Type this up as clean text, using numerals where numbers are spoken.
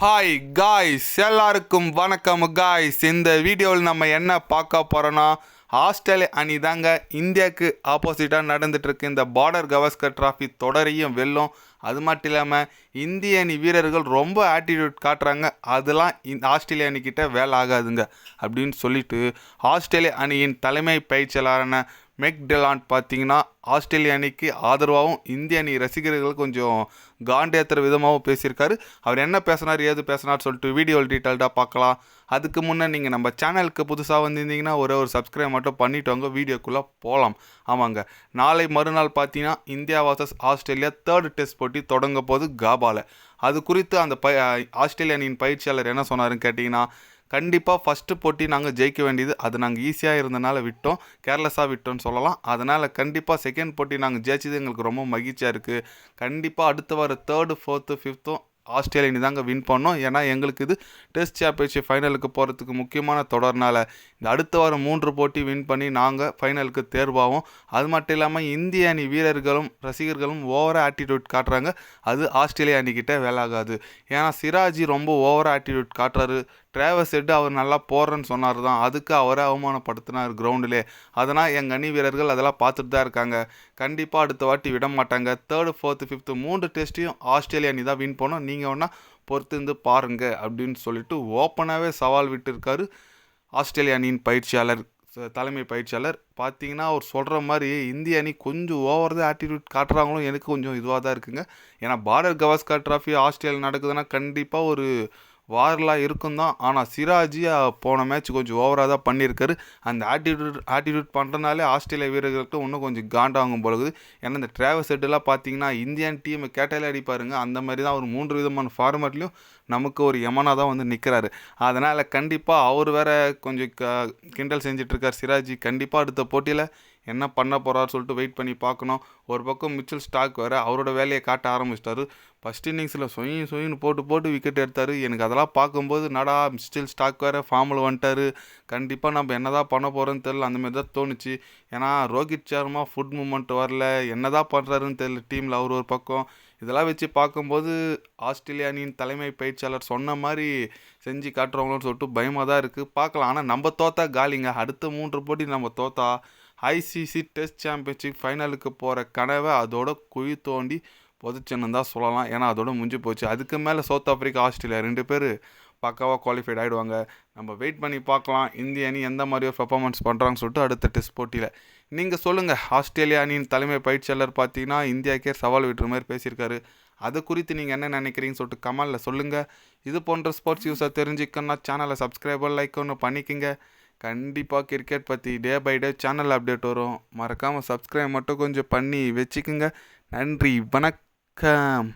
Hi guys, எல்லாருக்கும் வணக்கம் guys. இந்த வீடியோவில் நம்ம என்ன பார்க்க போகிறோன்னா, ஆஸ்திரேலியா அணி தாங்க இந்தியாவுக்கு ஆப்போசிட்டாக நடந்துகிட்ருக்கு இந்த பார்டர் கவாஸ்கர் டிராஃபி தொடரையும் வெல்லும். அது மட்டும் இல்லாமல் இந்திய அணி வீரர்கள் ரொம்ப ஆட்டிடியூட் காட்டுறாங்க, அதெல்லாம் ஆஸ்திரேலியா அணிக்கிட்ட வேலை ஆகாதுங்க அப்படின்னு சொல்லிட்டு ஆஸ்திரேலியா அணியின் தலைமை பயிற்சியாளரான மெக் டெலாண்ட் பார்த்தீங்கன்னா ஆஸ்திரேலிய அணிக்கு ஆதரவாகவும் இந்திய அணி ரசிகர்கள் கொஞ்சம் காண்டேத்துற விதமாகவும் பேசியிருக்காரு. அவர் என்ன பேசினார், ஏது பேசினார் சொல்லிட்டு வீடியோ டீட்டெயில்டாக பார்க்கலாம். அதுக்கு முன்னே நீங்கள் நம்ம சேனலுக்கு புதுசாக வந்திருந்தீங்கன்னா ஒரு சப்ஸ்கிரைப் மட்டும் பண்ணிவிட்டு வாங்க, வீடியோக்குள்ளே போகலாம். ஆமாங்க, நாளை மறுநாள் பார்த்தீங்கன்னா India versus Australia 3rd test போட்டி தொடங்க போது காபாவில். அது குறித்து அந்த ஆஸ்திரேலிய அணியின் பயிற்சியாளர் என்ன சொன்னாருன்னு கேட்டிங்கன்னா, கண்டிப்பாக ஃபஸ்ட்டு போட்டி நாங்கள் ஜெயிக்க வேண்டியது, அது நாங்கள் ஈஸியாக இருந்தனால விட்டோம், கேர்லெஸ்ஸாக விட்டோன்னு சொல்லலாம். அதனால் கண்டிப்பாக செகண்ட் போட்டி நாங்கள் ஜெயிச்சது எங்களுக்கு ரொம்ப மகிழ்ச்சியாக இருக்குது. கண்டிப்பாக அடுத்த வர 3rd 4th 5th ஆஸ்திரேலியா அணி தாங்க வின் பண்ணோம். ஏன்னா எங்களுக்கு இது டெஸ்ட் சாம்பியன்ஷிப் ஃபைனலுக்கு போகிறதுக்கு முக்கியமான தொடர்னால இந்த அடுத்த வாரம் 3 போட்டி வின் பண்ணி நாங்கள் ஃபைனலுக்கு தேர்வாகும். அது மட்டும் இல்லாமல் இந்திய அணி வீரர்களும் ரசிகர்களும் ஓவராக ஆட்டிடியூட் காட்டுறாங்க, அது ஆஸ்திரேலியா அணிக்கிட்ட வேலாகாது. ஏன்னா சிராஜி ரொம்ப ஓவராக ஆட்டிடியூட் காட்டுறாரு. டிராவஸ் ஹெட் அவர் நல்லா போடுறேன்னு சொன்னார் தான், அதுக்கு அவரை அவமானப்படுத்தினார் கிரவுண்டிலே. அதனால் எங்கள் அணி வீரர்கள் அதெல்லாம் பார்த்துட்டு தான் இருக்காங்க. கண்டிப்பாக அடுத்த வாட்டி விட மாட்டாங்க. 3rd 4th 5th 3 டெஸ்ட்டையும் ஆஸ்திரேலியா அணி தான் வின் பண்ணோம், நீங்கள் வேணா பொறுத்து இருந்து பாருங்க அப்படின்னு சொல்லிட்டு ஓப்பனாகவே சவால் விட்டுருக்காரு ஆஸ்திரேலியா அணியின் பயிற்சியாளர், தலைமை பயிற்சியாளர். பார்த்தீங்கன்னா அவர் சொல்கிற மாதிரி இந்திய அணி கொஞ்சம் ஓவர் தான் ஆட்டிடியூட் காட்டுறாங்களும் எனக்கு கொஞ்சம் இதுவாக தான் இருக்குங்க. ஏன்னா பார்டர் கவாஸ்கர் டிராஃபி ஆஸ்திரேலியா நடக்குதுன்னா கண்டிப்பாக ஒரு வாரெலாம் இருக்கும் தான். ஆனால் சிராஜி போன மேட்ச் கொஞ்சம் ஓவராக தான் பண்ணியிருக்காரு. அந்த ஆட்டிடியூட் பண்ணுறதுனாலே ஆஸ்திரேலியா வீரர்களுக்கு இன்னும் கொஞ்சம் காண்டாகும் போலகுது. ஏன்னா இந்த டிராவஸ் ஹெட்டெல்லாம் பார்த்தீங்கன்னா இந்தியன் டீமை கேட்டாலே அடிப்பாருங்க. அந்த மாதிரி தான் அவர் 3 விதமான ஃபார்மேட்லேயும் நமக்கு ஒரு யமனாக தான் வந்து நிற்கிறாரு. அதனால் கண்டிப்பாக அவர் வேற கொஞ்சம் கிண்டல் செஞ்சிட்ருக்கார் சிராஜி. கண்டிப்பாக அடுத்த போட்டியில் என்ன பண்ண போகிறாரு சொல்லிட்டு வெயிட் பண்ணி பார்க்கணும். ஒரு பக்கம் மிச்சல் ஸ்டார்க் வேறு அவரோட வேலையை காட்ட ஆரம்பிச்சிட்டாரு. ஃபஸ்ட் இன்னிங்ஸில் சொயின்னு போட்டு விக்கெட் எடுத்தார். எனக்கு அதெல்லாம் பார்க்கும்போது நடா மிச்சல் ஸ்டார்க் வேறு ஃபார்மில் வந்துட்டார், கண்டிப்பாக நம்ம என்ன தான் பண்ண போகிறோன்னு தெரில, அந்தமாரி தான் தோணுச்சு. ஏன்னா ரோஹித் சர்மா ஃபுட் மூமெண்ட் வரல, என்ன தான் பண்ணுறாருன்னு தெரில டீமில் அவர் ஒரு பக்கம். இதெல்லாம் வச்சு பார்க்கும்போது ஆஸ்திரேலியா அணியின் தலைமை பயிற்சியாளர் சொன்ன மாதிரி செஞ்சு காட்டுறவங்களோன்னு சொல்லிட்டு பயமாக தான் இருக்குது. பார்க்கலாம். ஆனால் நம்ம தோத்தா காலிங்க, அடுத்த 3 போட்டி நம்ம தோத்தா ஐசிசி டெஸ்ட் சாம்பியன்ஷிப் ஃபைனலுக்கு போகிற கனவை அதோட குழி தோண்டி புதைச்சன்னு தான் சொல்லலாம். ஏன்னா அதோட முடிஞ்சு போச்சு. அதுக்கு மேலே சவுத் ஆஃப்ரிக்கா ஆஸ்திரேலியா 2 பேர் பக்காவாக குவாலிஃபைட் ஆகிடுவாங்க. நம்ம வெயிட் பண்ணி பார்க்கலாம் இந்திய அணி எந்த மாதிரி ஒரு பெர்ஃபார்மன்ஸ் பண்ணுறாங்கன்னு சொல்லிட்டு அடுத்த டெஸ்ட் போட்டியில். நீங்கள் சொல்லுங்கள், ஆஸ்திரேலியா அணியின் தலைமை பயிற்சியாளர் பார்த்தீங்கன்னா இந்தியாவுக்கே சவால் விட்டுற மாதிரி பேசியிருக்காரு. அது குறித்து நீங்கள் என்ன நினைக்கிறீங்கன்னு சொல்லிட்டு கமெண்டில் சொல்லுங்கள். இது போன்ற ஸ்போர்ட்ஸ் நியூஸை தெரிஞ்சுக்கணுன்னா சேனலை சப்ஸ்கிரைபர் லைக் ஒன்று பண்ணிக்கோங்க. கண்டிப்பாக கிரிக்கெட் பற்றி day by day channel update வரும், மறக்காமல் சப்ஸ்கிரைப் மட்டும் கொஞ்சம் பண்ணி வச்சுக்கோங்க. நன்றி, வணக்கம்.